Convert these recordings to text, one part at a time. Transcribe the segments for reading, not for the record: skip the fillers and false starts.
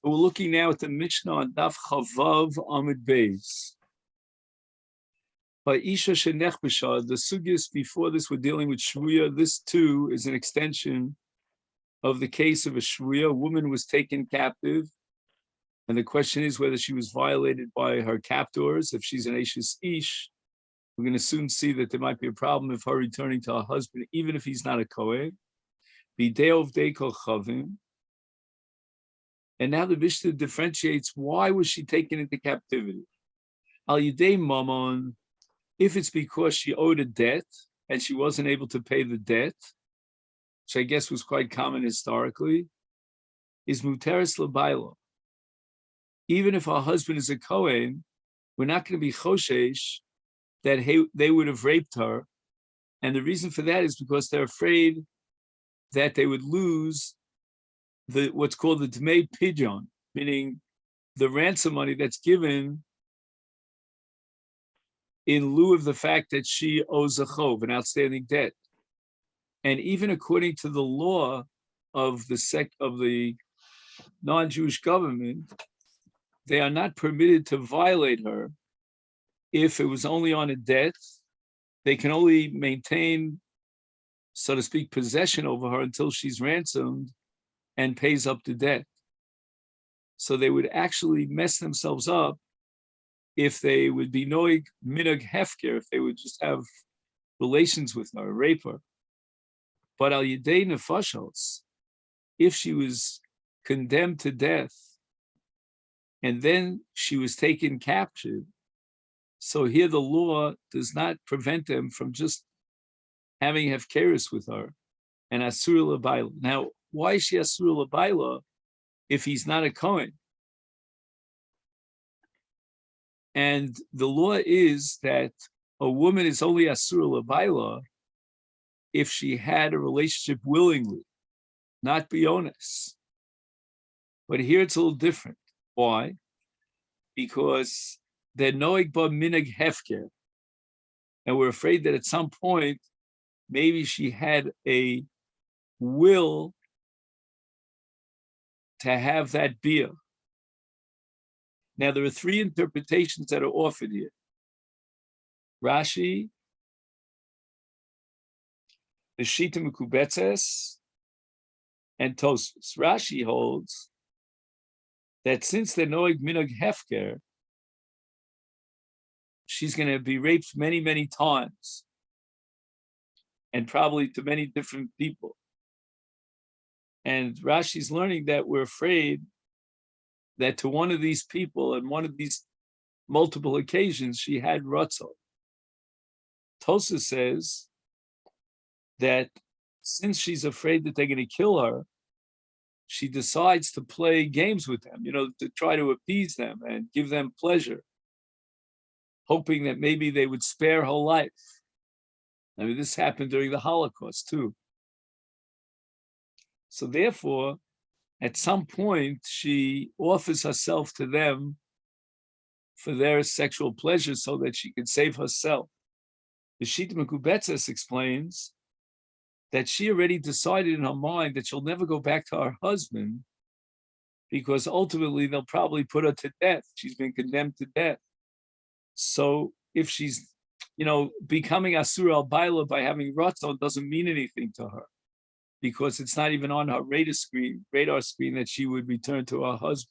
We're looking now at the Mishnah on Daf Chavav Amud Beis. By Isha Shenechbesha, the sugis before this we're dealing with Shvuya. This too is an extension of the case of a Shvuya. A woman was taken captive, and the question is whether she was violated by her captors. If she's an Ashes Ish, we're going to soon see that there might be a problem of her returning to her husband, even if he's not a Kohen. B'dei Ovdei Kol Chavim. And now the Mishnah differentiates why was she taken into captivity. Al Yidei Mamon, if it's because she owed a debt and she wasn't able to pay the debt, which I guess was quite common historically, is Muteris L'Baila. Even if her husband is a Kohen, we're not going to be Choshesh that they would have raped her. And the reason for that is because they're afraid that they would lose what's called the Dmei Pidyon, meaning the ransom money that's given in lieu of the fact that she owes a chov, an outstanding debt. And even according to the law of the non-Jewish government, they are not permitted to violate her if it was only on a debt. They can only maintain, so to speak, possession over her until she's ransomed and pays up the debt. So they would actually mess themselves up if they would be noig minag hefker, if they would just have relations with her, rape her. But al yidei nefashos, if she was condemned to death and then she was taken captive, so here the law does not prevent them from just having hefkeris with her and asur l'bayla. Now, why is she asur l'bayla if he's not a Kohen? And the law is that a woman is only asur l'bayla if she had a relationship willingly, not bionus. But here it's a little different. Why? Because they're noig ba minag hefker, and we're afraid that at some point maybe she had a will to have that beer. Now, there are three interpretations that are offered here. Rashi, the Shita Mekubetzes, and Tosfos. Rashi holds that since they're noig minag hefker, she's going to be raped many, many times, and probably to many different people. And Rashi's learning that we're afraid that to one of these people and one of these multiple occasions, she had ratzon. Tosa says that since she's afraid that they're going to kill her, she decides to play games with them, to try to appease them and give them pleasure, hoping that maybe they would spare her life. I mean, this happened during the Holocaust too. So therefore, at some point, she offers herself to them for their sexual pleasure so that she can save herself. The Shita Mekubetzes explains that she already decided in her mind that she'll never go back to her husband because ultimately they'll probably put her to death. She's been condemned to death. So if she's, becoming Asur al-Baila by having Ratzon doesn't mean anything to her, because it's not even on her radar screen that she would return to her husband.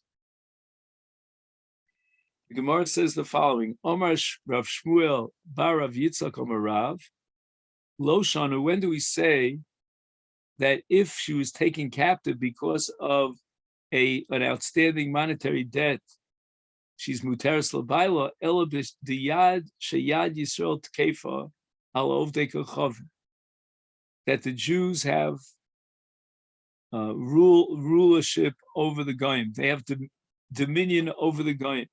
The Gemara says the following: Omar Rav Shmuel bar Rav Yitzchak Omar Rav Lo Shanu. When do we say that if she was taken captive because of an outstanding monetary debt, she's muteris l'bayla ela b'diyad sheyad Yisrael tkefa al ovdei kol chavim, that the Jews have rulership over the goyim. They have dominion over the goyim,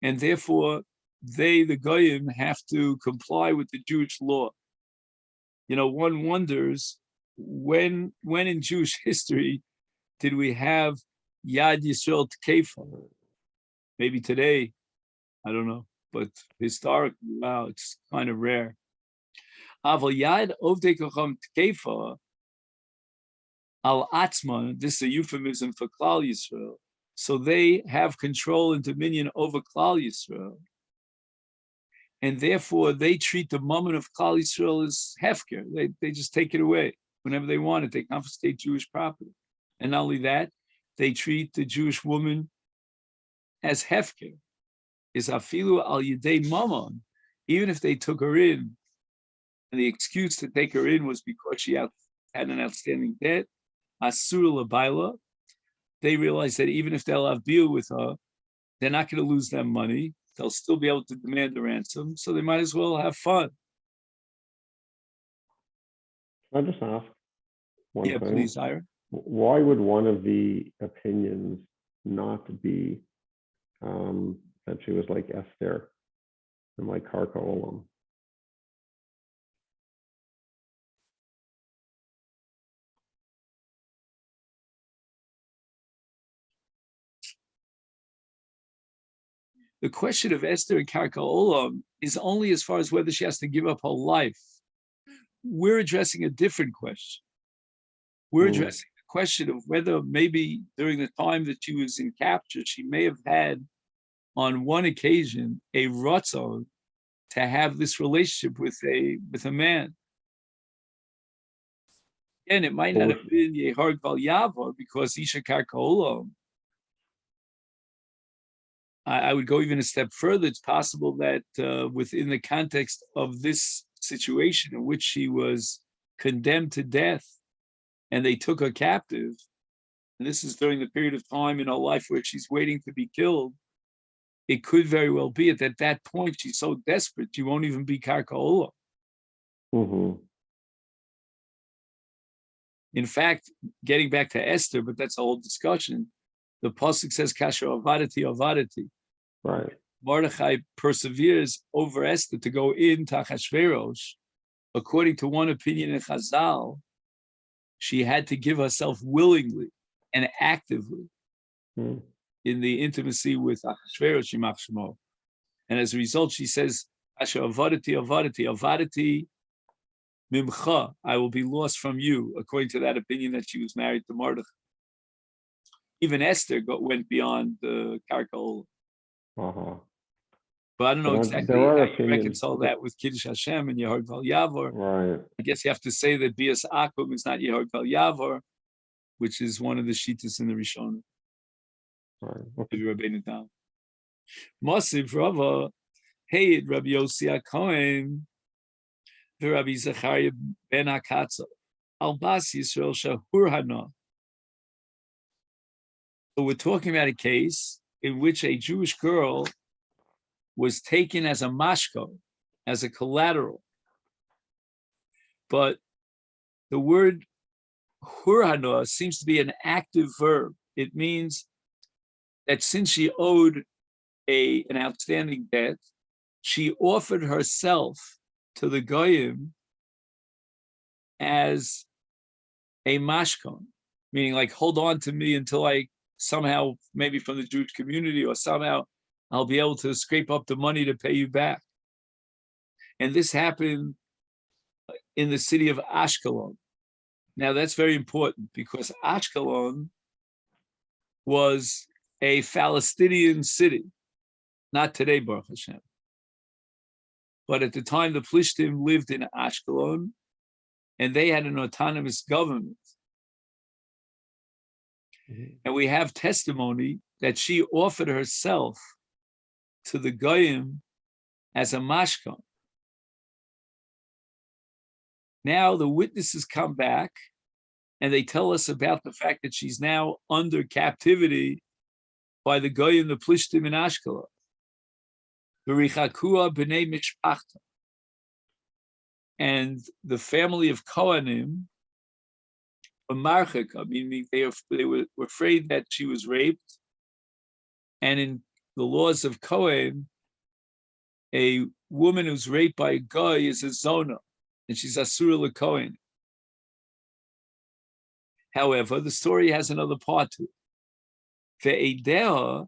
and therefore the goyim, have to comply with the Jewish law. One wonders when in Jewish history did we have Yad Yisrael Tkefa? Maybe today, I don't know, but historically, wow, it's kind of rare. Aval Yad Ovdei Kocham Tkefa Al Atzman, this is a euphemism for Klal Yisrael. So they have control and dominion over Klal Yisrael. And therefore, they treat the moment of Klal Yisrael as hefker. They just take it away whenever they want it. They confiscate Jewish property. And not only that, they treat the Jewish woman as hefker. Is afilu al yidei mamon. Even if they took her in, and the excuse to take her in was because she had an outstanding debt, asur labaila, they realize that even if they'll have deal with her, they're not going to lose that money. They'll still be able to demand a ransom, so they might as well have fun. Can I just ask one thing? Please, Ira. Why would one of the opinions not be that she was like Esther and like Karka Olam? The question of Esther and Karka Olam is only as far as whether she has to give up her life. We're addressing a different question. We're addressing the question of whether maybe during the time that she was in capture, she may have had, on one occasion, a ratzon to have this relationship with a man. And it might not have been Yehar Gval Yavar because Isha Karka Olam. I would go even a step further. It's possible that within the context of this situation in which she was condemned to death and they took her captive, and this is during the period of time in her life where she's waiting to be killed, it could very well be at that point she's so desperate she won't even be Karka Olam. In fact, getting back to Esther, but that's a whole discussion, the pasuk says Kasher avadati avadati. Right. Mordechai perseveres over Esther to go into Achashverosh. According to one opinion in Chazal, she had to give herself willingly and actively in the intimacy with Achashverosh Yimach Shemo. And as a result, she says, Asher avadati avadati avadati mimcha, I will be lost from you, according to that opinion that she was married to Mordechai. Even Esther went beyond the Karka Olam. But I don't know exactly how you reconcile that with Kiddush Hashem and Yehar Gval Yavar. Right. I guess you have to say that Bias Akum is not Yehar Gval Yavar, which is one of the Shittas in the Rishon. Right. Okay. Rabbeinu Tam. Mosiv Rava, hey, Rabbi Yossi HaKohen, Rabbi Zechariah ben Hakatza, Al Bas Yisrael Shahur Hana. So we're talking about a case in which a Jewish girl was taken as a mashko, as a collateral. But the word hurhana seems to be an active verb. It means that since she owed an outstanding debt, she offered herself to the goyim as a mashkon, meaning like, hold on to me until I somehow, maybe from the Jewish community or somehow, I'll be able to scrape up the money to pay you back. And this happened in the city of Ashkelon. Now that's very important because Ashkelon was a Palestinian city, not today, Baruch Hashem. But at the time, the Plishtim lived in Ashkelon, and they had an autonomous government. And we have testimony that she offered herself to the Goyim as a mashkon. Now the witnesses come back and they tell us about the fact that she's now under captivity by the Goyim, the Plishtim in Ashkelon. V'richakua b'nei mishpachta. And the family of Kohanim, meaning they were afraid that she was raped. And in the laws of Kohen, a woman who's raped by a guy is a zona, and she's asura l'kohen. However, the story has another part to it. Ve'edeha,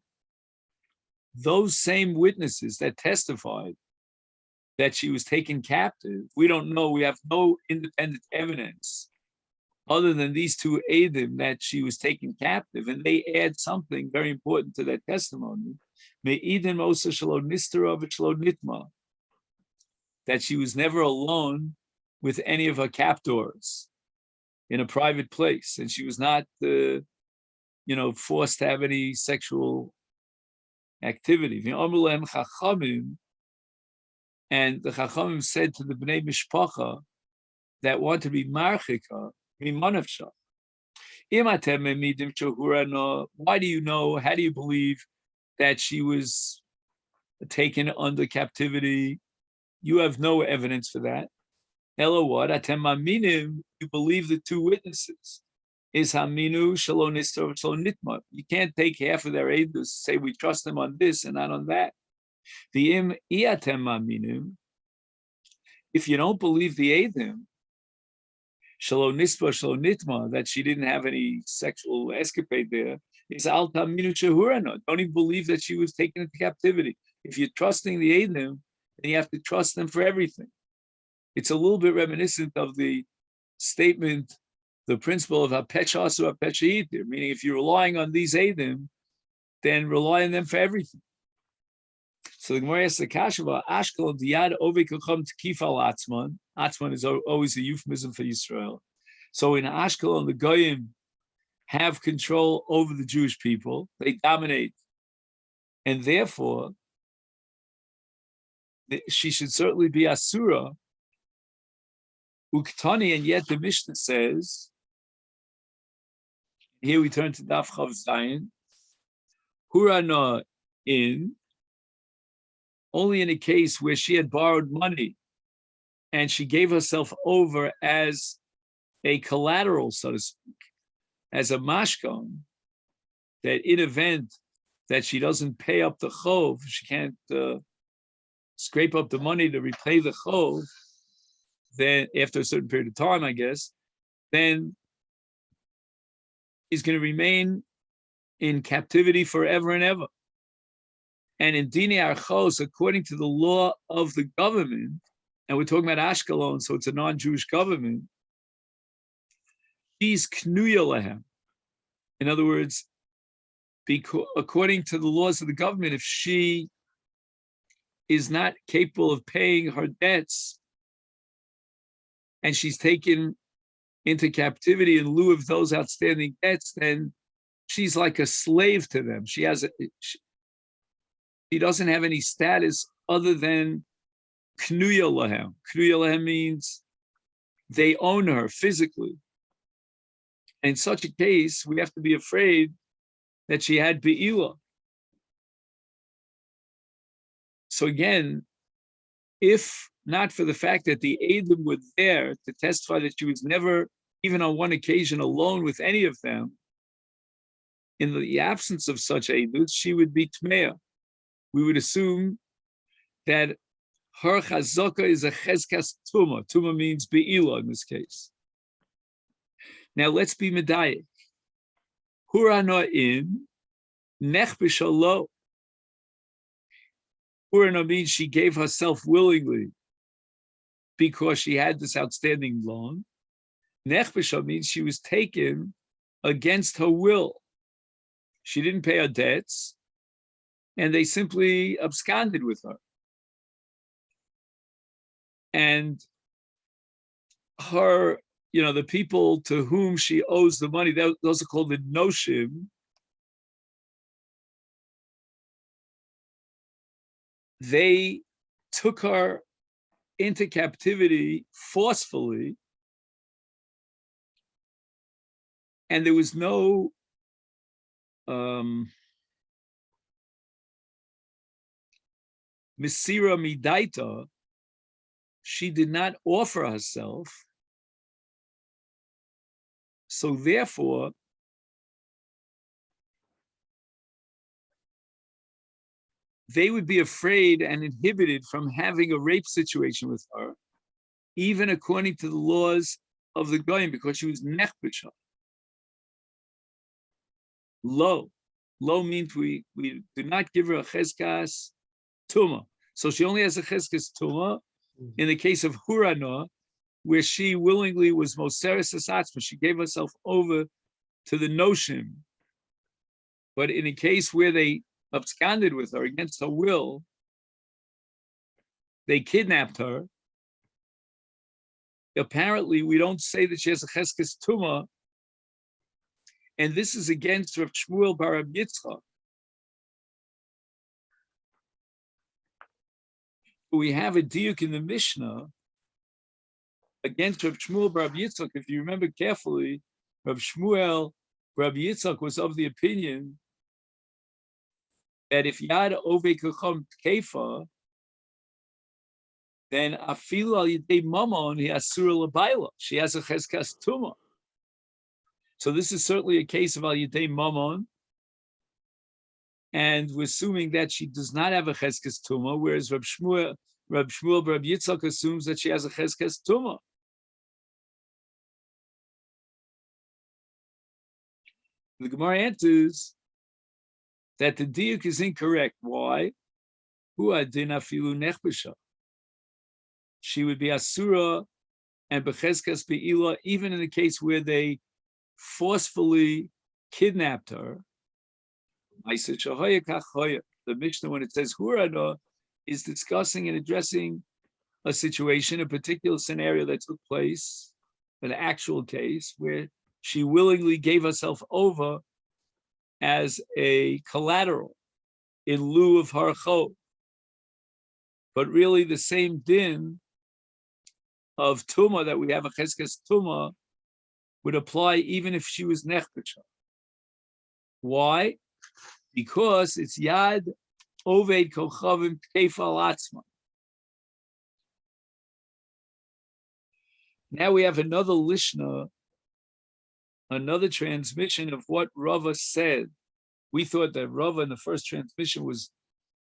those same witnesses that testified that she was taken captive, we don't know, we have no independent evidence other than these two Eidim that she was taken captive, and they add something very important to that testimony. That she was never alone with any of her captors in a private place, and she was not, forced to have any sexual activity. And the Chachamim said to the Bnei Mishpacha that want to be marchika, mimanavsha. Why do you know? How do you believe that she was taken under captivity? You have no evidence for that. Elo what? Atem maminim. You believe the two witnesses. Is haminu shalom nistar shalom nitma. You can't take half of their edus, say we trust them on this and not on that. The im iatem maminim. If you don't believe the edim, shalom nispa shalom nitma, that she didn't have any sexual escapade there, is al taminu shehurana. Don't even believe that she was taken into captivity. If you're trusting the edim, then you have to trust them for everything. It's a little bit reminiscent of the statement, the principle of hapeshasu hapeshayitir, meaning if you're relying on these edim, then rely on them for everything. So the Gemara asks the Kashava, Ashkel Diyad Ovekucham Tkifal Atzman. Atzman is always a euphemism for Yisrael. So in Ashkelon, the Goyim have control over the Jewish people. They dominate. And therefore, she should certainly be Asura. Uktani, and yet the Mishnah says, here we turn to Daf Chav Zayin, Hurana in, only in a case where she had borrowed money and she gave herself over as a collateral, so to speak, as a mashkon, that in event that she doesn't pay up the chov, she can't scrape up the money to repay the chov, then after a certain period of time, I guess, then he's going to remain in captivity forever and ever. And in Dini Archos, according to the law of the government, and we're talking about Ashkelon, so it's a non-Jewish government, she's knuya lehem. In other words, according to the laws of the government, if she is not capable of paying her debts and she's taken into captivity in lieu of those outstanding debts, then she's like a slave to them. She doesn't have any status other than knuya lahem. Knuya lahem means they own her physically. In such a case, we have to be afraid that she had be'ilah. So again, if not for the fact that the Eidim were there to testify that she was never, even on one occasion, alone with any of them, in the absence of such Eiduts, she would be Tmeah. We would assume that her chazaka is a chezkas tuma. Tuma means be'ilah in this case. Now let's be medayik. Hurana in nech b'shalo. Hurana means she gave herself willingly because she had this outstanding loan. Nech b'shalo means she was taken against her will. She didn't pay her debts, and they simply absconded with her. And her, the people to whom she owes the money, those are called the noshim. They took her into captivity forcefully, and there was no Misira Midaita. She did not offer herself. So therefore, they would be afraid and inhibited from having a rape situation with her, even according to the laws of the Goyim, because she was nechbisha. Lo means we do not give her a cheskas tuma. So she only has a cheskas tuma. In the case of Hurana, where she willingly was Moseres Asatzma, she gave herself over to the notion. But in a case where they absconded with her against her will, they kidnapped her. Apparently, we don't say that she has a cheskes tuma, and this is against Rav Shmuel bar Rab Yitzchak. We have a diuk in the Mishnah against Rav Shmuel bar Rab Yitzchak. If you remember carefully, Rav Shmuel bar Rab Yitzchak was of the opinion that if Yad Ovei Kacham Kefa, then Afilu al Yidei Mamon he asura l'bayla. She has a cheskas tuma. So this is certainly a case of al Yidei Mamon, and we're assuming that she does not have a cheskas tuma, whereas Rab Shmuel bar Rab Yitzchak assumes that she has a cheskas tuma. The Gemara answers that the diuk is incorrect. Why? Hu adin afilu nechbesha. She would be asura and becheskas beila, even in the case where they forcefully kidnapped her. The Mishnah, when it says hurana, is discussing and addressing a situation, a particular scenario that took place, an actual case where she willingly gave herself over as a collateral in lieu of her chov. But really the same din of tuma that we have, a cheskes tuma, would apply even if she was nechbetcha. Why? Because it's yad oved kochavim kefal atzma. Now we have another lishna, another transmission of what Rava said. We thought that Rava in the first transmission was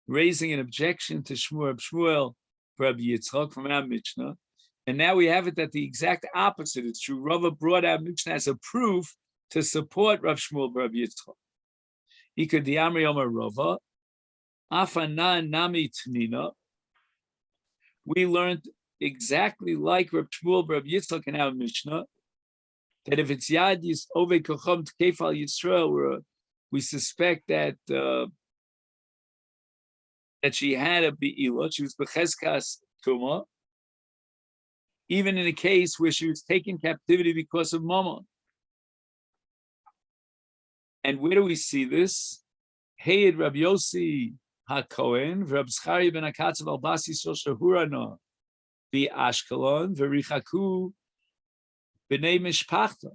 raising an objection to Shmuel Rabbi Yitzchak from our Mishnah. And now we have it that the exact opposite is true. Rava brought our Mishnah as a proof to support Rav Shmuel Rabbi Yitzchak. Ika diamri Omer Rava, afana nami tnina. We learned exactly like Rav Shmuel Rabbi Yitzchak in our Mishnah, that if it's Yad Yis Ovei Kocham Tkefal Yisrael, we suspect that that she had a Be'ila, she was Becheskas Tuma, even in a case where she was taken captivity because of Mammon. And where do we see this? Heid Rab Yossi HaKohen, Rab Zchari ben Akatzav al Basi Sosha Hurana, Bi Ashkelon, Verichaku B'nei Mishpachta.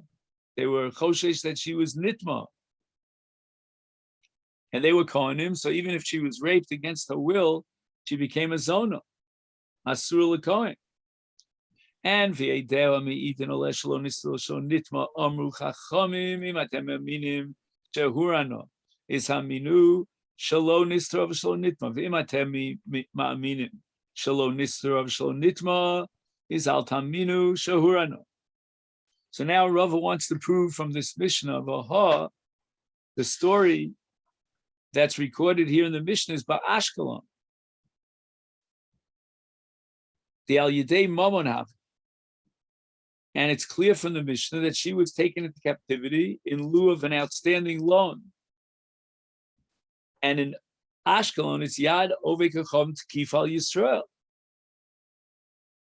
They were choshesh that she was nitma. And they were kohanim, so even if she was raped against her will, she became a zona, asur l'kohen. And v'yedeu mi'idin olesh lo nislo sho nitma amru chachamim im atem aminim shehurano is haminu shalo nistra v'shlo nitma v'im atem ma'aminim shalo nistra v'shlo nitma is al taminu shehurano. So now Rava wants to prove from this Mishnah of Aha, the story that's recorded here in the Mishnah is Ba'ashkelon. The Al Yidei Mamon have. And it's clear from the Mishnah that she was taken into captivity in lieu of an outstanding loan. And in Ashkelon, it's Yad Ovei Kacham Tkifal Yisrael.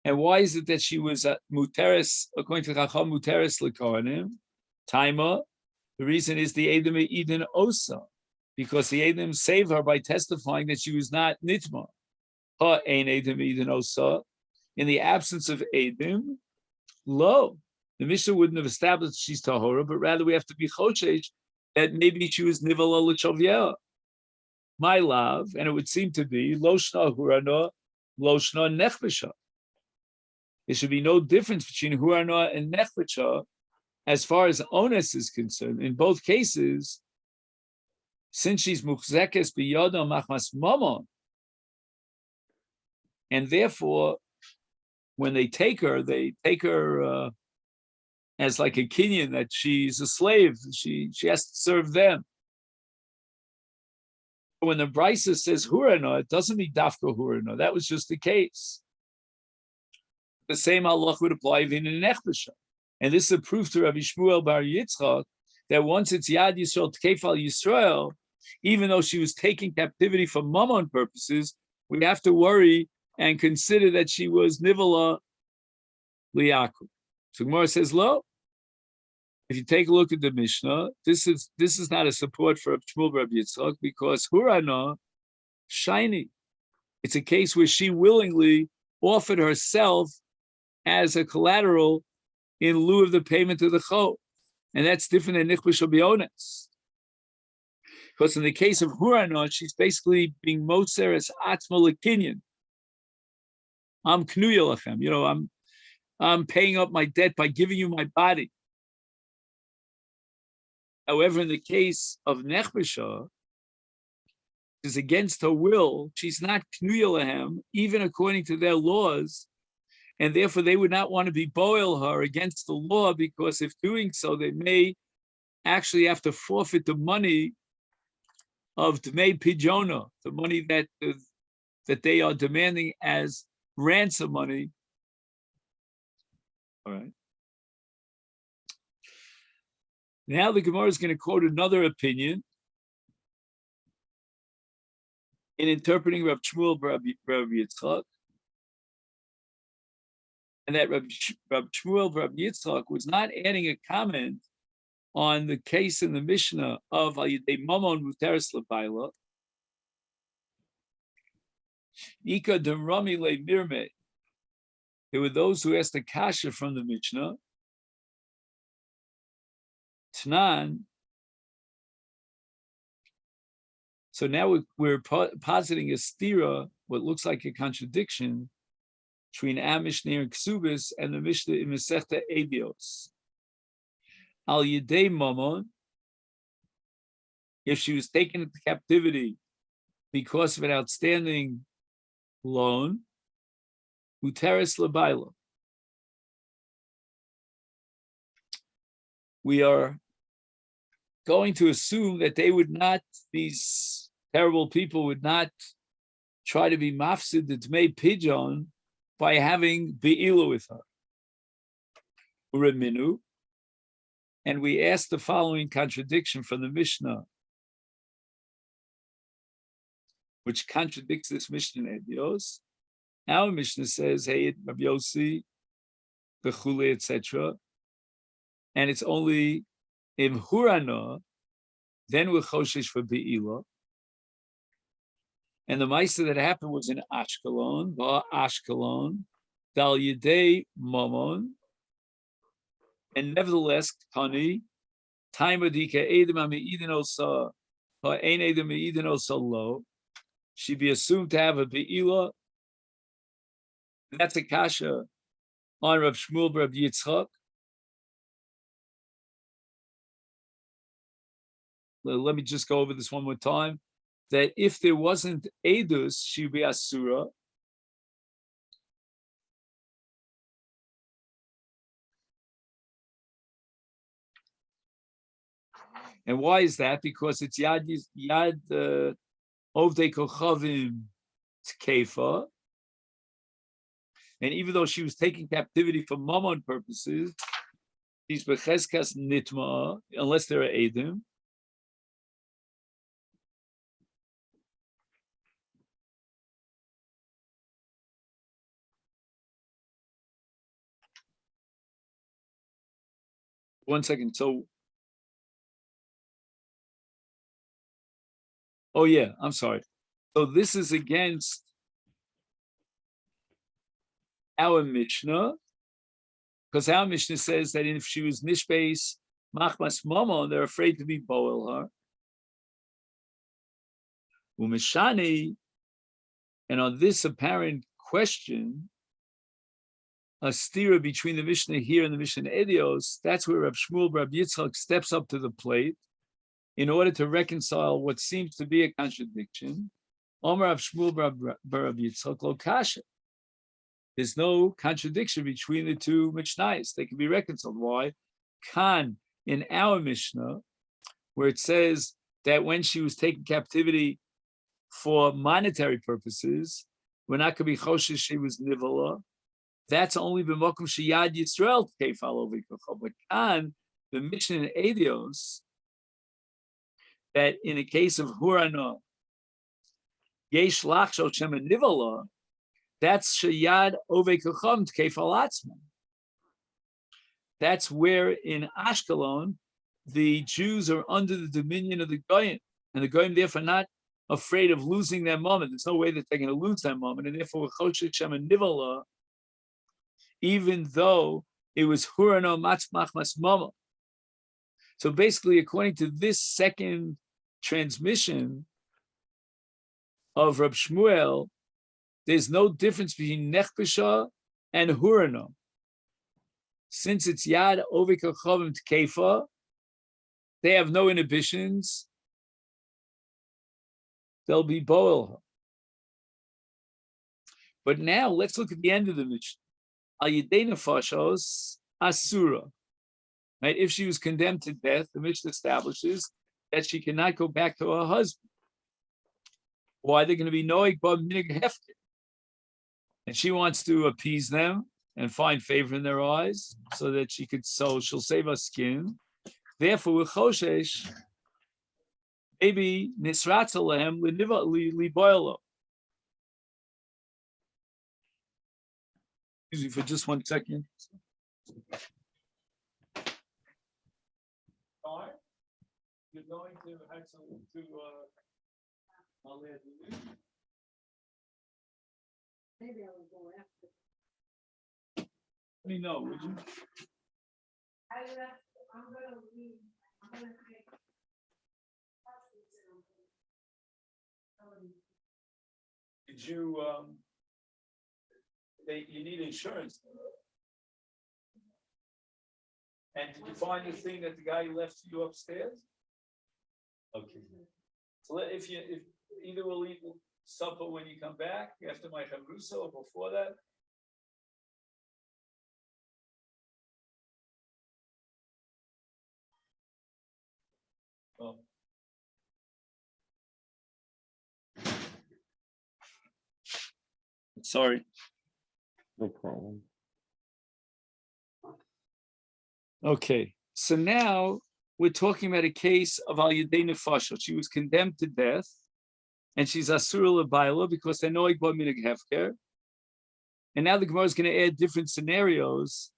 And why is it that she was muteres, according to Chacham, muteres l'kohanim? Taima, the reason is the Edom Eden Osa, because the Edom saved her by testifying that she was not nitma. Ha ein Edom Eden Osa. In the absence of Edom, lo, the Mishnah wouldn't have established she's tahora, but rather we have to be choshesh that maybe she was nivala l'chovya. My love, and it would seem to be loshna hurana, loshna nechbesha. There should be no difference between Hurana and Nechbetcha as far as onus is concerned. In both cases, since she's Muchzekes B'Yoda Machmas Mamon, and therefore, when they take her as like a Kenyan, that she's a slave, she has to serve them. When the Brisa says Hurana, it doesn't mean Dafka Hurana. That was just the case. The same halach would apply in an nechbesha. And this is a proof to Rabbi Shmuel Bar Yitzchak that once it's Yad Yisrael Tkefal Yisrael, even though she was taking captivity for mammon purposes, we have to worry and consider that she was Nivala Liyaku. So Gemara says, lo, if you take a look at the Mishnah, this is not a support for Shmuel Bar Yitzchak because Hurana, shiny. It's a case where she willingly offered herself as a collateral in lieu of the payment of the chol. And that's different than nichbah b'ones. Because in the case of Hurana, she's basically being moser as atzma lekinyan. I'm knuya lachem. I'm paying up my debt by giving you my body. However, in the case of nechbah, is against her will. She's not knuya lahem, even according to their laws. And therefore, they would not want to be boil her against the law because if doing so, they may actually have to forfeit the money of Dmei Pijona, the money that they are demanding as ransom money. All right. Now the Gemara is going to quote another opinion in interpreting Rav Shmuel Rav Yitzchak. And that Rav Shmuel Rav Yitzchak was not adding a comment on the case in the Mishnah of Al Yidei Mamon Muteres L'Baila. Ika Demrami Le Mirme. There were those who asked a kasha from the Mishnah. Tanan. So now we're positing a stira, what looks like a contradiction between our Mishnah and Ksubis and the Mishnah in Masechet Ebios. Al Yidei Mamon, if she was taken into captivity because of an outstanding loan, Uteres L'Baila. We are going to assume that they would not, these terrible people would not try to be mafsid the Dmei Pidyon by having Be'ilah with her. Ureminu. And we ask the following contradiction from the Mishnah, which contradicts this Mishnah in Edios. Our Mishnah says, hey, Rabbi Yossi, Bechule, etc. And it's only in Hurana, then we're Choshesh for Be'ilah. And the Maisa that happened was in Ashkelon, Dal Yidei Mamon. And nevertheless, Tani, time Adika Edom Ameidin Osa, Ein Edom Ameidin Osa Lo, she'd be assumed to have a Be'ilah. That's a kasha on Rav Shmuel Rav Yitzchak. Let me just go over this one more time. That if there wasn't Edus, she'd be Asura. And why is that? Because it's Yad Ovdei Kochavim Tkefa. And even though she was taking captivity for mammon purposes, she's Becheskas Nitma, unless there are Edim. One second. So, oh yeah, I'm sorry. So this is against our Mishnah, because our Mishnah says that if she was Nishbeis Machmas Mamon, they're afraid to be boil her. Umeshani, and on this apparent question, a stira between the Mishnah here and the Mishnah Edios, that's where Rav Shmuel Rav Yitzchak steps up to the plate in order to reconcile what seems to be a contradiction. Omer Rav Shmuel Rav Yitzchak lo kasha. There's no contradiction between the two Mishnayos. They can be reconciled. Why? Kan, in our Mishnah, where it says that when she was taken captivity for monetary purposes, we're not going to be choshesh she was nivala. That's only b'mokum sheyad Yisrael keifal ovikochom. But on the mission in Edios, that in a case of hurana, yesh lachshol shem nivala, that's sheyad ovikochom keifal atzman. That's where in Ashkelon, the Jews are under the dominion of the Goyim, and the Goyim therefore not afraid of losing their moment. There's no way that they're going to lose that moment, and therefore nivala, even though it was hurano matzmach masmama. So basically, according to this second transmission of Rab Shmuel, there's no difference between nechbisha and hurano. Since it's yad ovikachavim tkefa, they have no inhibitions. They'll be boel. But now let's look at the end of the Mishnah. Al yedei nefashos asura. Right? If she was condemned to death, the Mishnah establishes that she cannot go back to her husband. Why? They're going to be noig ba minig hefker, and she wants to appease them and find favor in their eyes, so that she'll save her skin. Therefore, with choshesh, maybe nisratz alehem liboilo. Excuse me for just 1 second. All right. You're going to have some Maybe I will go after. let me know, would you? I'm gonna leave. I'm gonna take. Did you you need insurance? And did you find the thing that the guy left you upstairs? Okay. So if either we'll eat supper when you come back after my chavrusa or before that. Oh. Sorry. No problem. Okay, so now we're talking about a case of al yedei nefashot. She was condemned to death, and she's asura lebaila because they're noig ba minig hefker. And now the Gemara is going to add different scenarios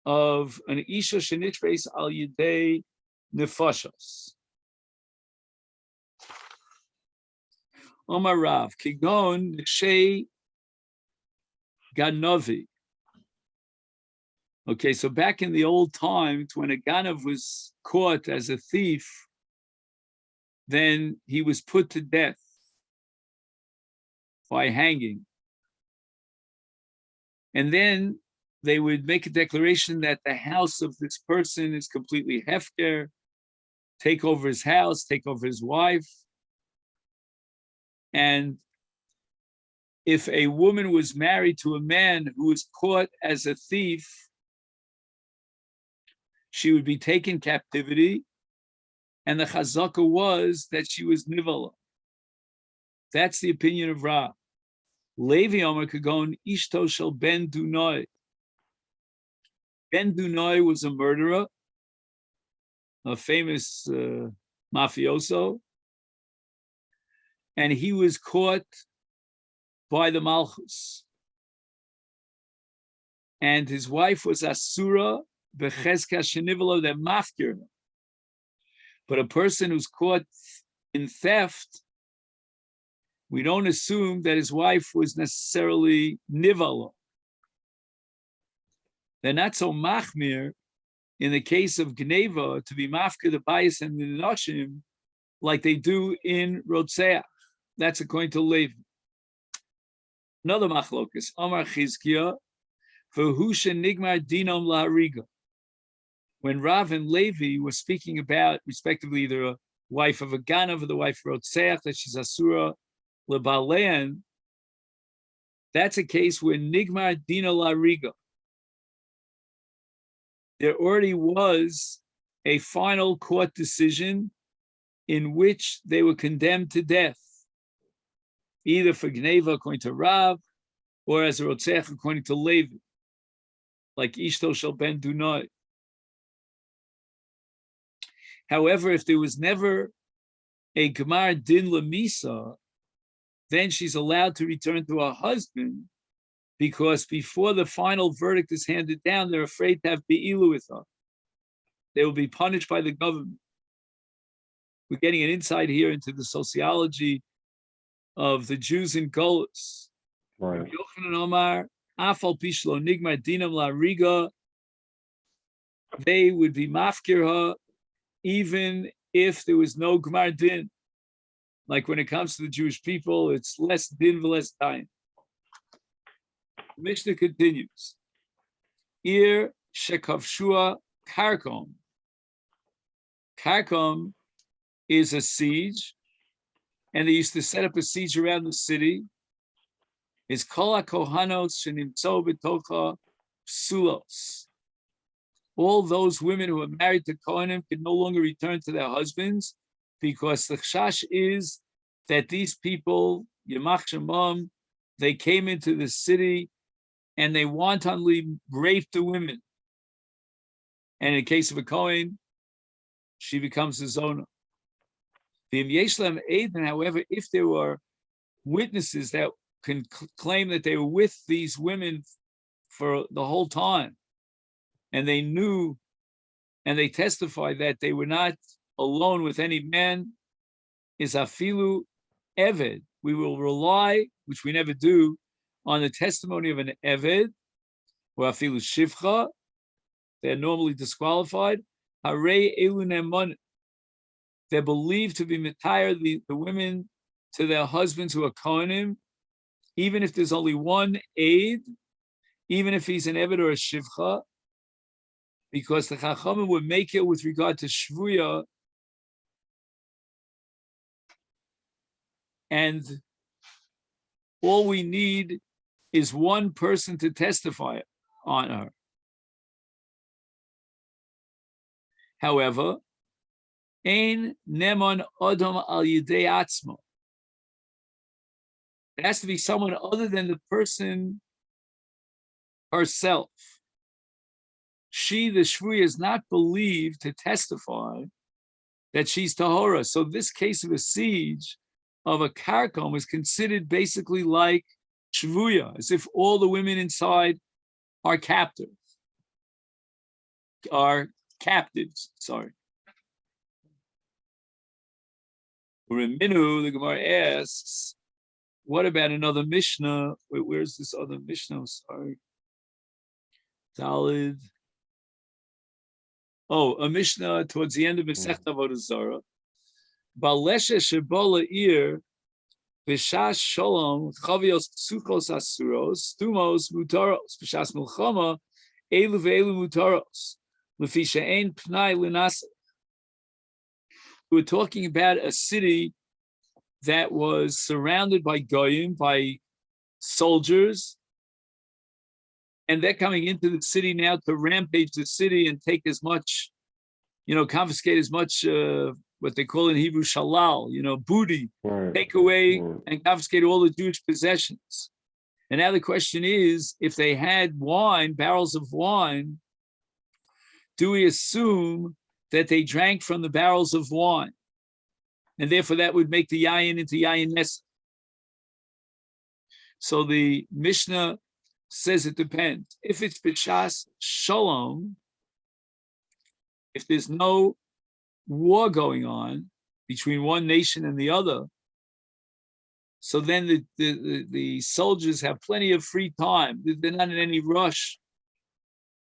of an isha shenishbeis al yedei nefashos. Omar Rav kigon shei ganovi. Okay, so back in the old times, when a ganav was caught as a thief, then he was put to death by hanging. And then they would make a declaration that the house of this person is completely hefker, take over his house, take over his wife. And if a woman was married to a man who was caught as a thief, she would be taken captivity, and the chazaka was that she was nivala. That's the opinion of Ra. Levi Omer Kagon Ishto Shel Ben Dunoi. Ben Dunoi was a murderer, a famous mafioso, and he was caught by the Malchus. And his wife was Asura Bechezka Shenivalo, they're mafkir. But a person who's caught in theft, we don't assume that his wife was necessarily nivalo. They're not so machmir in the case of gneva to be mafkir the bias and the nashim like they do in Rotseach. That's according to Levi. Another machlokus, Amar Chizkiah, v'husha nigmar dinom lahariga. When Rav and Levi were speaking about, respectively, either a wife of a ganav or the wife of Rotseach, that she's asura lebalean, that's a case where nigmar dina lahariga. There already was a final court decision in which they were condemned to death, either for gneva according to Rav, or as a Rotseach according to Levi. like Ishto shel ben Dunoi. However, if there was never a Gemar Din Lamisa, then she's allowed to return to her husband, because before the final verdict is handed down, they're afraid to have Be'ilu with her. They will be punished by the government. We're getting an insight here into the sociology of the Jews in Golos. Right. Yochanan Omar, Afal Pishlo Nigmar Dinam La Riga, they would be mafkir her even if there was no Gmar Din. Like when it comes to the Jewish people, it's less din, less time. The Mishnah continues. Ir Shekavshua Karkom. Karkom is a siege, and they used to set up a siege around the city. Is Kol HaKohanos Shenimtzo B'tocha Psulos. All those women who are married to Kohanim can no longer return to their husbands, because the chash is that these people, Yamach Shemam, they came into the city and they wantonly raped the women. And in the case of a Kohen, she becomes a zona. However, if there were witnesses that can claim that they were with these women for the whole time, and they knew and they testified that they were not alone with any man, is afilu eved. We will rely, which we never do, on the testimony of an eved, or afilu shivcha. They're normally disqualified. Harei elu ne'eman. They're believed to be mitayr the women to their husbands who are kohanim, even if there's only one aid, even if he's an eved or a shivcha, because the Chachamim would make it with regard to shvuya, and all we need is one person to testify on her. However, ein neman adam al yidei atzmo. It has to be someone other than the person herself. She, the shvuya, is not believed to testify that she's tahora. So this case of a siege of a karkom is considered basically like shvuya, as if all the women inside are captives. Sorry. Reminu, the Gemara asks, what about another Mishnah? Wait, where's this other Mishnah? I'm sorry. Dalid. Oh, a Mishnah towards the end of Masechet Avodah Zarah. Baleshe shebola ir v'shas shalom chavios psukos asuros stumos mutaros v'shas milchama elu ve'elu mutaros l'fi she'ein pnai l'naseh. We're talking about a city that was surrounded by goyim, by soldiers, and they're coming into the city now to rampage the city and take as much, confiscate as much, what they call in Hebrew shalal, booty, Right. take away Right. and confiscate all the Jewish possessions. And now the question is, if they had wine, barrels of wine, do we assume that they drank from the barrels of wine? And therefore that would make the yayin into yayin nesach. So the Mishnah says it depends. If it's b'shas shalom, if there's no war going on between one nation and the other, so then the soldiers have plenty of free time. They're not in any rush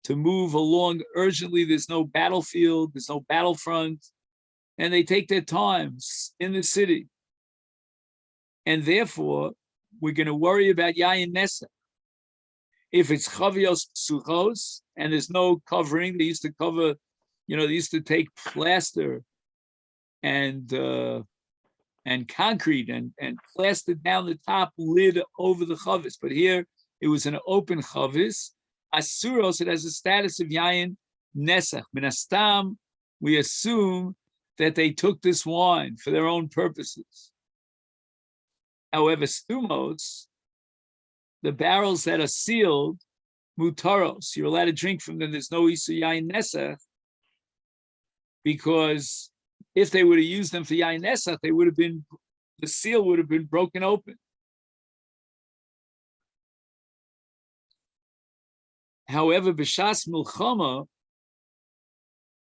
to move along urgently. There's no battlefield, there's no battlefront, and they take their times in the city. And therefore, we're going to worry about yayin nesach. If it's chavios psuchos and there's no covering, they used to cover, they used to take plaster and concrete and plaster down the top lid over the chavis. But here it was an open chavis. Asuros, it has the status of yayin nesach. Minastam, we assume that they took this wine for their own purposes. However, stumos, the barrels that are sealed, mutaros. You're allowed to drink from them. There's no isu yain nesach, because if they would have used them for yain nesach, the seal would have been broken open. However, b'shas milchama,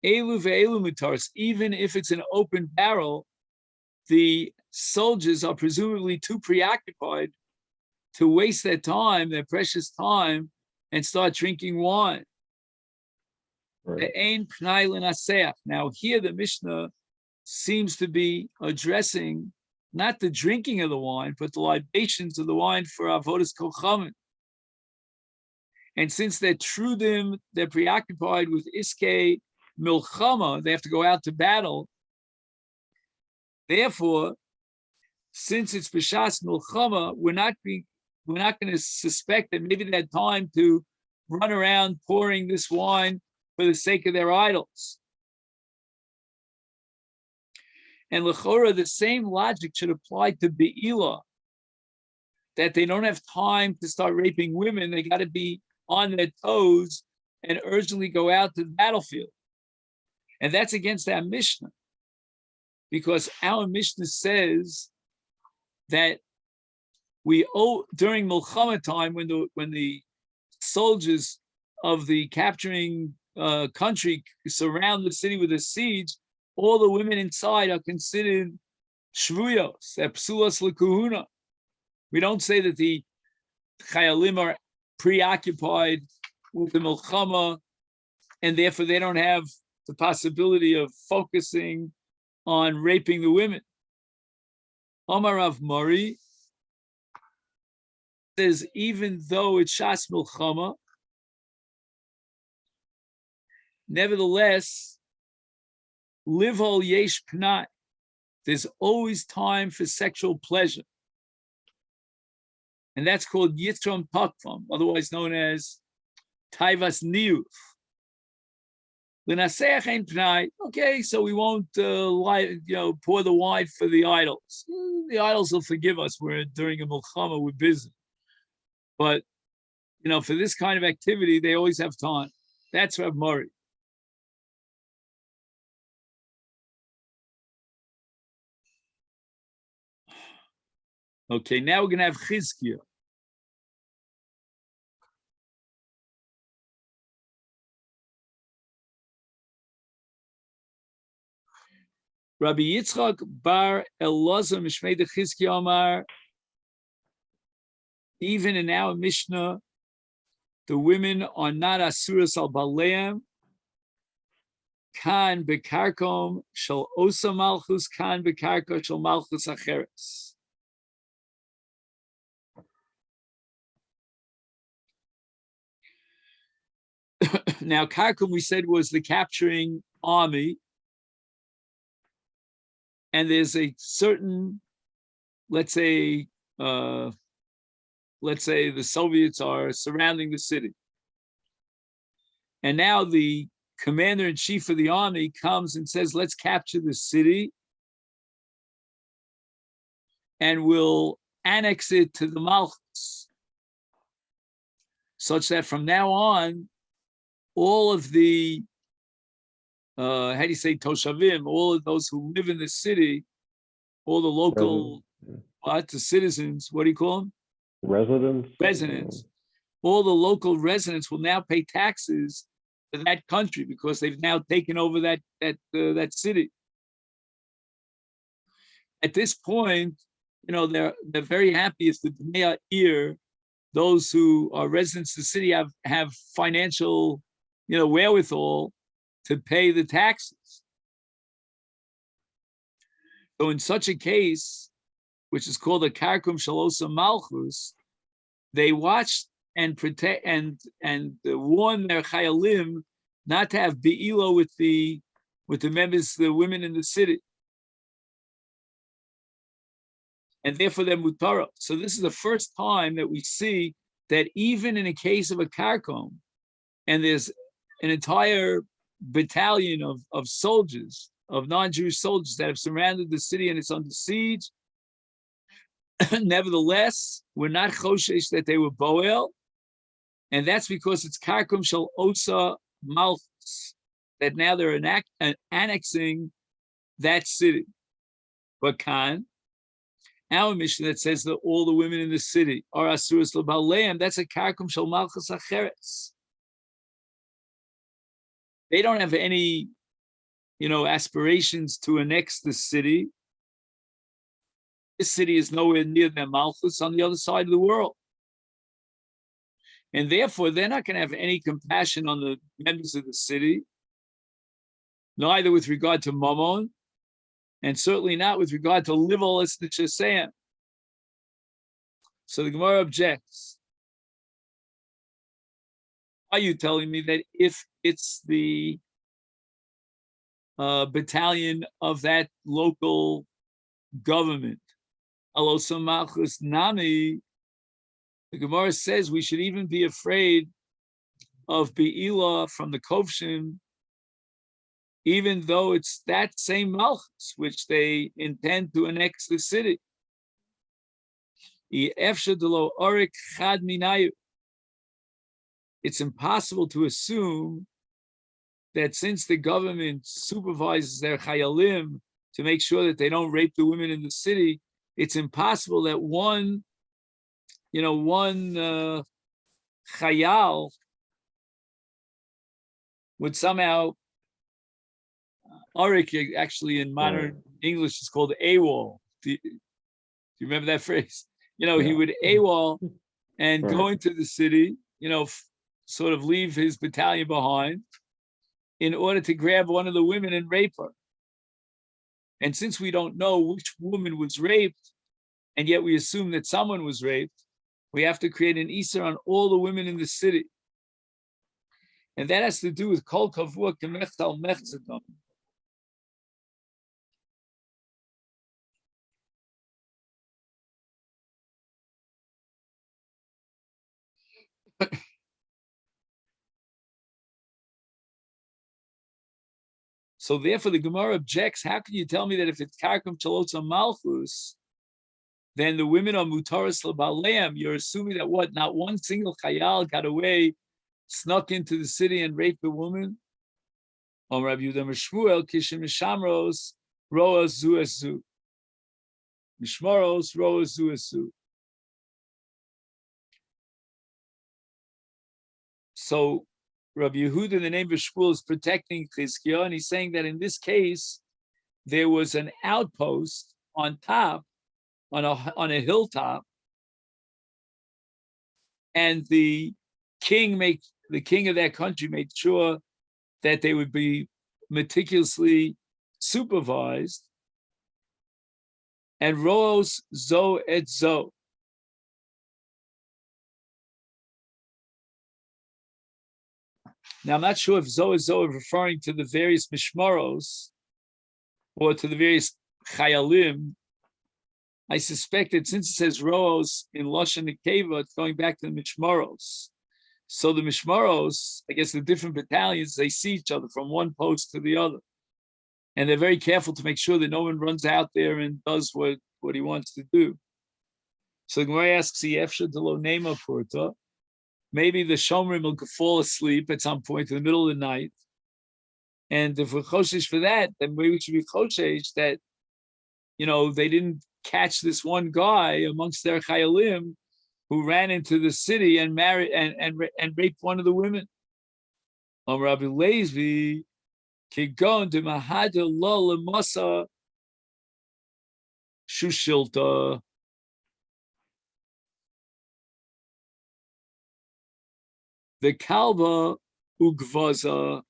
elu ve'elu mutaros, even if it's an open barrel, the soldiers are presumably too preoccupied to waste their time, their precious time, and start drinking wine. Right. Now here the Mishnah seems to be addressing not the drinking of the wine, but the libations of the wine for avodas kochamin. And since they're trudim, they're preoccupied with iske milchama, they have to go out to battle. Therefore, since it's b'shas milchama, we're not going to suspect that maybe they had time to run around pouring this wine for the sake of their idols. And l'chora, the same logic should apply to be'ilah, that they don't have time to start raping women. They got to be on their toes and urgently go out to the battlefield. And that's against our Mishnah, because our Mishnah says that we owe, during Milchama time, when the soldiers of the capturing country surround the city with a siege, all the women inside are considered shvuyos, psulas lekuhuna. We don't say that the chayalim are preoccupied with the milchama, and therefore they don't have the possibility of focusing on raping the women. Omar Rav Mari says, even though it's shas milchama, nevertheless, livhol yesh pnai, there's always time for sexual pleasure. And that's called yitrom takvam, otherwise known as taivas niyuf. L'naseach ein pnai, okay, so we won't pour the wine for the idols. The idols will forgive us. We're during a milchama, we're busy. But for this kind of activity, they always have time. That's Rav Mari. Okay, now we're going to have Chizkiah. Rabbi Yitzchak bar Elazar Mishmei de Chizkiah Amar, even in our Mishnah, the women are not asuras al baleim, kan bekarkom shel osa malchus, kan bekarko shel malchus acheres. Now, Karkum, we said, was the capturing army. And there's a certain, let's say the Soviets are surrounding the city. And now the commander-in-chief of the army comes and says, let's capture the city and we'll annex it to the Malchus, such that from now on, all of the, Toshavim, all of those who live in the city, all the local, the citizens, what do you call them? Residents. All the local residents will now pay taxes to that country because they've now taken over that city. At this point, they're very happy if the Bnei Ha'ir, those who are residents of the city, have financial wherewithal to pay the taxes. So in such a case, which is called a karkum shalosa malchus, they watched and protect and warn their chayalim not to have be'ilo with the members, the women in the city. And therefore they're mutara. So this is the first time that we see that even in a case of a karkum, and there's an entire battalion of soldiers, of non-Jewish soldiers that have surrounded the city and it's under siege, nevertheless, we're not choshesh that they were boel, And that's because it's karkum shel osa malchus, that now they're annexing that city. But Khan, our mission that says that all the women in the city are asuras l'baleim, that's a karkum shel malchus acheres. They don't have any, aspirations to annex the city. This city is nowhere near their malchus on the other side of the world. And therefore, they're not going to have any compassion on the members of the city, neither with regard to Mammon, and certainly not with regard to livolis nechaseyim. So the Gemara objects. Are you telling me that if it's the battalion of that local government, Alosa Malchus Nami, the Gemara says we should even be afraid of Be'ilah from the Kovshim, even though it's that same Malchus which they intend to annex the city. It's impossible to assume that since the government supervises their chayalim to make sure that they don't rape the women in the city, it's impossible that one chayal would somehow, Arik actually in modern English is called AWOL. Do you remember that phrase? He would AWOL and go into the city, sort of leave his battalion behind in order to grab one of the women and rape her. And since we don't know which woman was raped, and yet we assume that someone was raped, we have to create an Isser on all the women in the city. And that has to do with Kol Kavua Kemechtal Mechzedom. So therefore, the Gemara objects. How can you tell me that if it's karkum chalotza malchus, then the women are mutaris l'baleim? You're assuming that what? Not one single chayal got away, snuck into the city and raped the woman. Om Rabbi Yehuda Mishmuel kishim mishamros roa zuesu. Mishmoros roa zuesu. So Rabbi Yehuda, in the name of Shmuel, is protecting Chizkiah, and he's saying that in this case, there was an outpost on top, on a hilltop, and the king of that country made sure that they would be meticulously supervised. And Roos Zo et Zo. Now, I'm not sure if Zo is referring to the various mishmaros or to the various chayalim. I suspect that since it says Roos in Lashon Nekeva, it's going back to the mishmaros. So the mishmaros, I guess the different battalions, they see each other from one post to the other. And they're very careful to make sure that no one runs out there and does what he wants to do. So the Gemara asks, Efsha Delo Nema Purta. Maybe the Shomrim will fall asleep at some point in the middle of the night. And if we're choshesh for that, then maybe we should be choshesh that, they didn't catch this one guy amongst their chayalim who ran into the city and married and raped one of the women. Rabbi Levi, Kigon de Mahada Lo Lemasa Shushilta. The kalba ugvaza,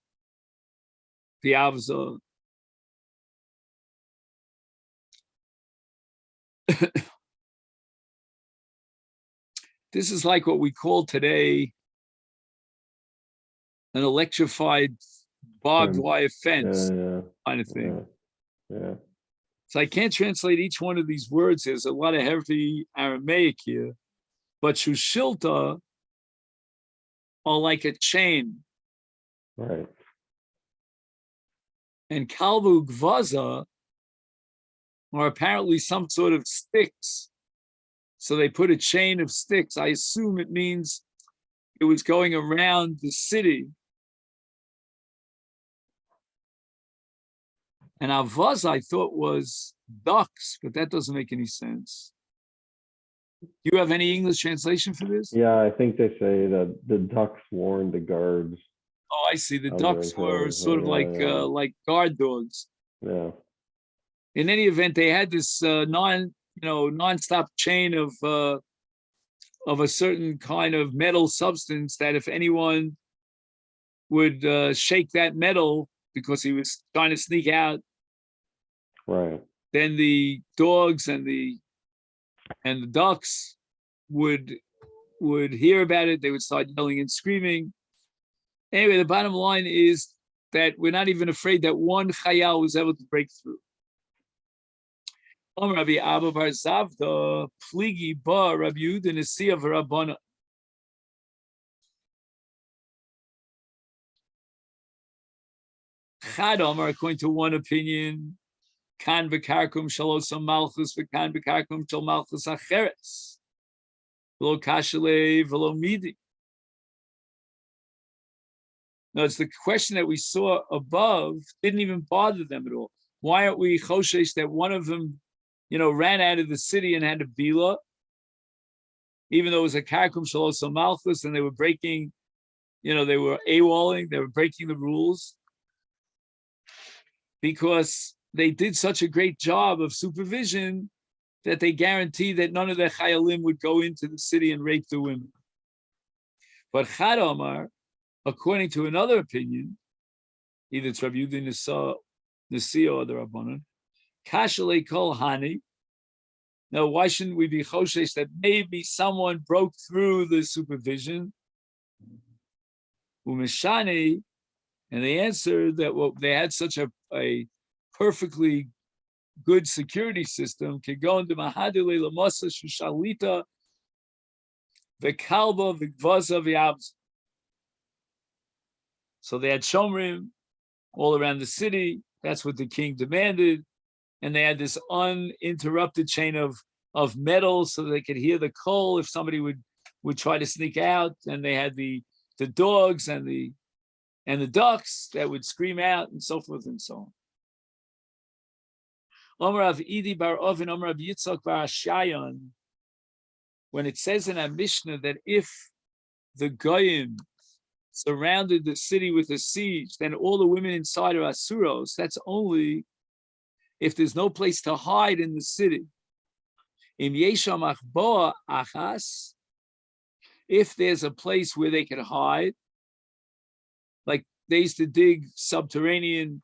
the avza. This is like what we call today an electrified barbed wire fence kind of thing. Yeah. So I can't translate each one of these words. There's a lot of heavy Aramaic here, but shushilta are like a chain. Right. And kalbu gvaza are apparently some sort of sticks. So they put a chain of sticks. I assume it means it was going around the city. And avaz I thought was ducks, but that doesn't make any sense. Do you have any English translation for this? Yeah, I think they say that the ducks warned the guards Oh, I see. The of their ducks were enclosure. sort of like guard dogs. Yeah. In any event, they had this non-stop chain of a certain kind of metal substance that if anyone would shake that metal because he was trying to sneak out, Right. then the dogs and the ducks would hear about it. They would start yelling and screaming. Anyway, the bottom line is that we're not even afraid that one chayal was able to break through. Rabbi Abba bar Zavda, pligi ba Rabbi Yehuda Nesiya v'Rabbana. Chad Omar, according to one opinion, kan v'karkum shalosam malchus v'kan v'karkum shal malchus acheres. V'lo kashale v'lo midi. Now, it's the question that we saw above didn't even bother them at all. Why aren't we choshesh that one of them, ran out of the city and had a bila, even though it was a karkum shalosam malchus and they were breaking, they were AWOLing, they were breaking the rules because they did such a great job of supervision that they guaranteed that none of their chayalim would go into the city and rape the women. But Chad Omar, according to another opinion, either it's Rabbi Yehuda Nesiya or the Rabbanan, Kashalei Kol Hani. Now, why shouldn't we be choshesh that maybe someone broke through the supervision? Umeshani, and they answered that they had such a perfectly good security system. Could go into Mahadile Lamosa Shushalita, Vekalba, Vigvaza, Vyabs. So they had Shomrim all around the city. That's what the king demanded. And they had this uninterrupted chain of metal so they could hear the call if somebody would try to sneak out. And they had the dogs and the ducks that would scream out and so forth and so on. Omar of Idi bar Ovin, Omar of Yitzchak bar Shayan, when it says in our Mishnah that if the Goyim surrounded the city with a siege, then all the women inside are asuros. That's only if there's no place to hide in the city. Im yesham achboa achas, if there's a place where they can hide, like they used to dig subterranean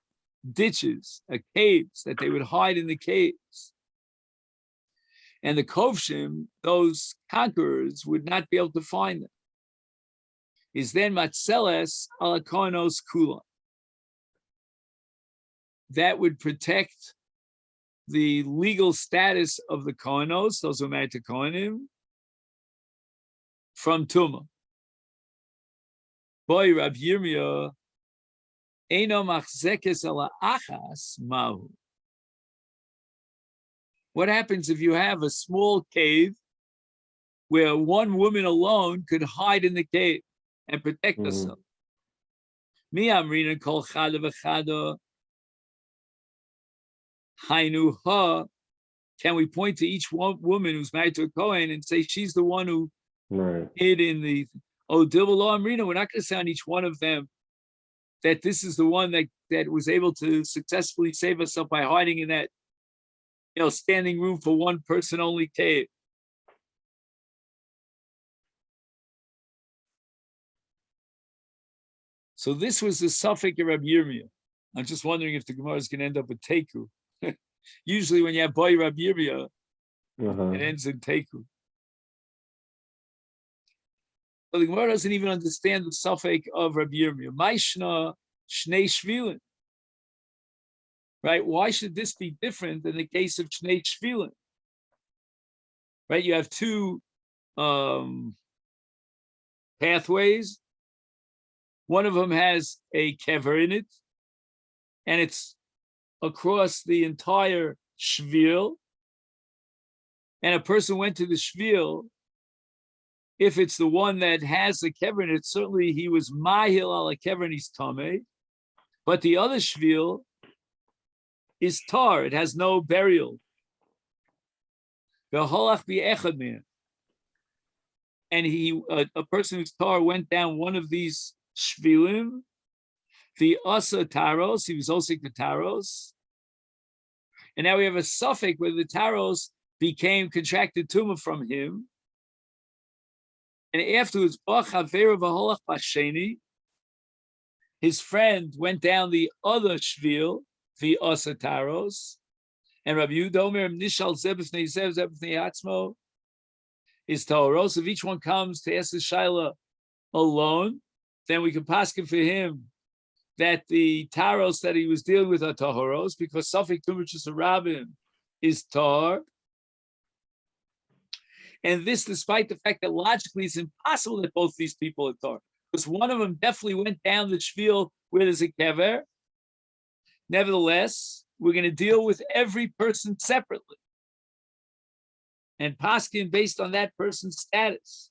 ditches, caves, that they would hide in the caves. And the Kovshim, those conquerors, would not be able to find them. Is then matzeles ala konos kula. That would protect the legal status of the konos, those who are married to kohanim, from tuma. Boy, Rab Yirmiyah, eino machzekes ala achas mahu. What happens if you have a small cave where one woman alone could hide in the cave and protect herself? Mi amrina kol chada v'chada hainu ha. Can we point to each one woman who's married to a Kohen and say she's the one who hid in the Dilbala Amrina? We're not going to say on each one of them that this is the one that was able to successfully save herself by hiding in that standing room for one person only cave. So this was the suffix of Rabbi Yirmiyah. I'm just wondering if the Gemara is going to end up with Teku. Usually when you have Boy Rabbi Yirmiyah, it ends in Teku. But the Gemara doesn't even understand the suffix of Rabbi Yirmiyah. Maishna Shnei Shvilin. Right? Why should this be different than the case of Shnei Shvilin? Right? You have two pathways. One of them has a kever in it, and it's across the entire shvil. And a person went to the shvil If it's the one that has the kever, it's certainly he was mahil al kever and he's tame. But the other shvil is tar; it has no burial. V'holach bi'echad min. And a person who's tar went down one of these shvilim. The asa taros, he was osik the taros. And now we have a suffix where the taros became contracted tumah from him. And afterwards, his friend went down the other shvil, the asa taros. And Rabbi Yehuda Omer nishal zebefnei zev zebefnei atzmo is taros. If each one comes to ask the shaila alone, then we can paskin for him that the taros that he was dealing with are tahoros, because suffix tumachus rabim is tar. And this, despite the fact that logically it's impossible that both these people are tar, because one of them definitely went down the shvil where there's a kever. Nevertheless, we're going to deal with every person separately and paskin based on that person's status.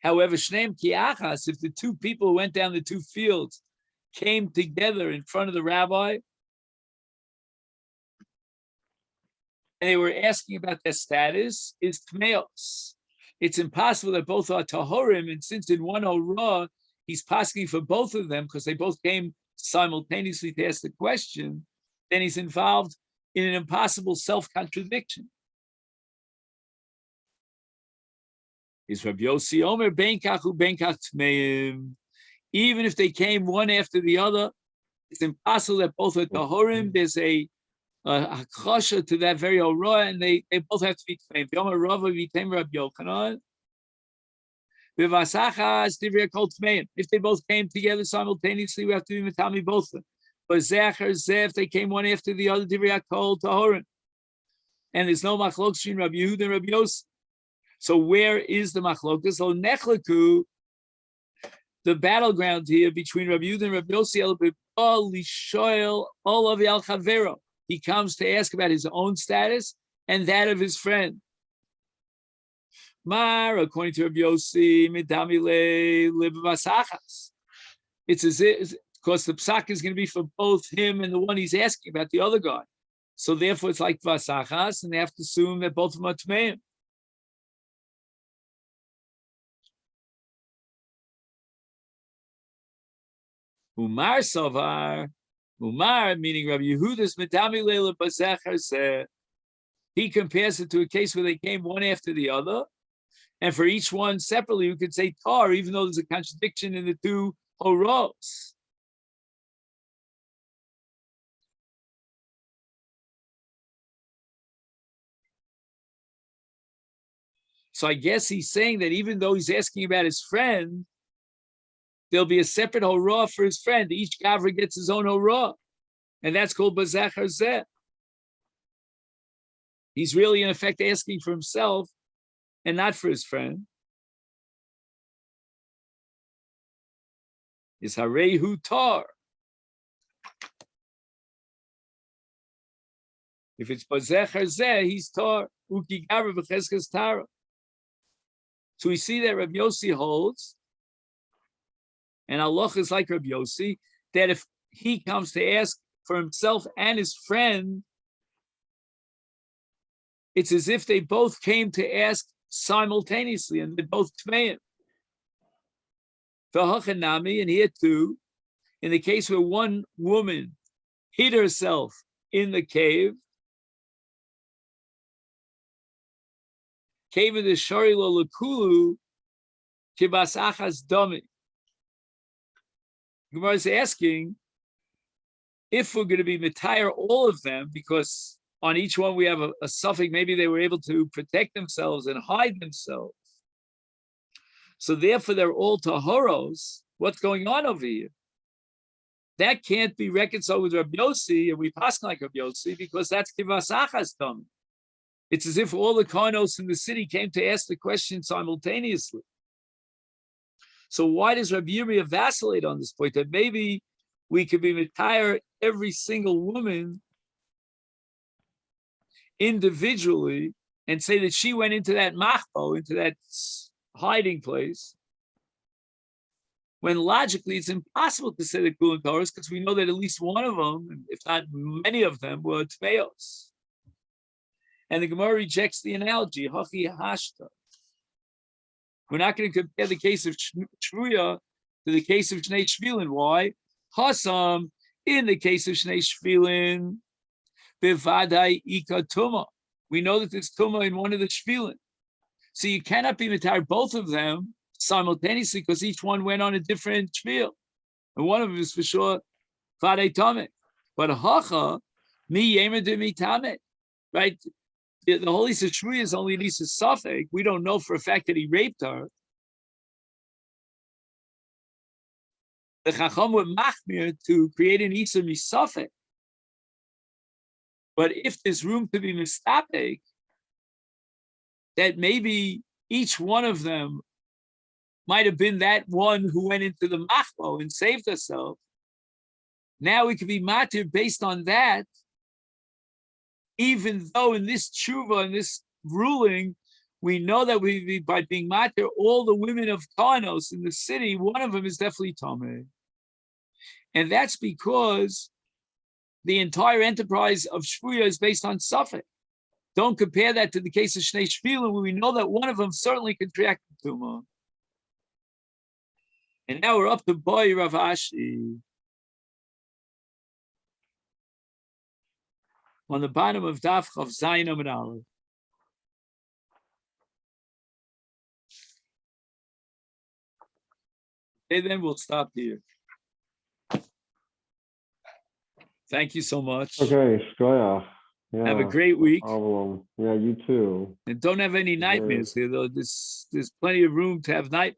However, shneim kiachas, if the two people who went down the two fields came together in front of the rabbi and they were asking about their status, is tmeos. It's impossible that both are tahorim, and since in one orah he's pasking for both of them because they both came simultaneously to ask the question, then he's involved in an impossible self-contradiction. Is Rabbi Yossi Omer ben kachu ben kach tmeim. Even if they came one after the other, it's impossible that both are tahorim. There's a chasha to that very orah, and they both have to be tmeim. Yomer Rava v'tem Rabbi Yochanan. If they both came together simultaneously, we have to be matami both of them. But if they came one after the other, tahorim. And there's no machlokes between Rabbi Yehuda and Rabbi Yossi. So where is the machlokas? So nechleku, the battleground here between Rabbi Yehuda and Rabbi Yossi, he comes to ask about his own status and that of his friend. Mar, according to Rabbi Yossi, midamile libavasachas. It's as if, because the psak is going to be for both him and the one he's asking about, the other guy. So therefore, it's like vasachas, and they have to assume that both of them are tmeim. Umar Savar, Umar, meaning Rabbi Yehuda's Medami Leila Bazecher, he compares it to a case where they came one after the other, and for each one separately, we could say tar, even though there's a contradiction in the two oros. So I guess he's saying that even though he's asking about his friend, there'll be a separate horah for his friend. Each gavra gets his own horah, and that's called bazecher zeh. He's really, in effect, asking for himself and not for his friend. Is harehu tar. If it's bazecher zeh, he's tar. Uki gavra v'cheskas tara. So we see that Rabbi Yossi holds, and Allah is like Rabbi Yossi, that if he comes to ask for himself and his friend, it's as if they both came to ask simultaneously, and they're both tmeim. V'hachanami, and here too, in the case where one woman hid herself in the cave of the Shari lo Lakulu, kibas achas dami. Gemara is asking if we're going to be mitayar all of them, because on each one we have a suffix, maybe they were able to protect themselves and hide themselves. So therefore they're all tahoros. What's going on over here? That can't be reconciled with Rabbi Yossi, and we pass like Rabbi Yossi, because that's kibas achas dami. It's as if all the karnos in the city came to ask the question simultaneously. So why does Rabbi Yirmiyah vacillate on this point? That maybe we could be mitayar every single woman individually, and say that she went into that machbo, into that hiding place, when logically it's impossible to say that Kulan Torahs, because we know that at least one of them, if not many of them, were Tmeos. And the Gemara rejects the analogy, Hachi Hashta. We're not going to compare the case of Shvuya to the case of Shnei Shvilin. Why? Hasam, in the case of Shnei Shvilin, Bivadai Ika Tuma. We know that there's Tuma in one of the Shvilin. So you cannot be Matar both of them simultaneously because each one went on a different Shvil. And one of them is for sure Vadai Tamet. But Hacha, Mi Yemer de Mi Tamet. Right? The holy Shvuya is only Nisa Safek. We don't know for a fact that he raped her. The Chacham would machmir to create an Isa Misafek. But if there's room to be mistapek, that maybe each one of them might have been that one who went into the machmo and saved herself. Now we could be matir based on that, even though in this tshuva, in this ruling, we know that we by being matir, all the women of Karnos in the city, one of them is definitely Tameh. And that's because the entire enterprise of Shvuya is based on Safek. Don't compare that to the case of Shnei Shvilin, where we know that one of them certainly contracted Tumah. And now we're up to Boy Rav Ashi. On the bottom of Daf of Zayin Amud Aleph. Okay, then we'll stop here. Thank you so much. Okay, shkoyach. Yeah, have a great week. No problem. Yeah, you too. And don't have any nightmares here, though. There's plenty of room to have nightmares.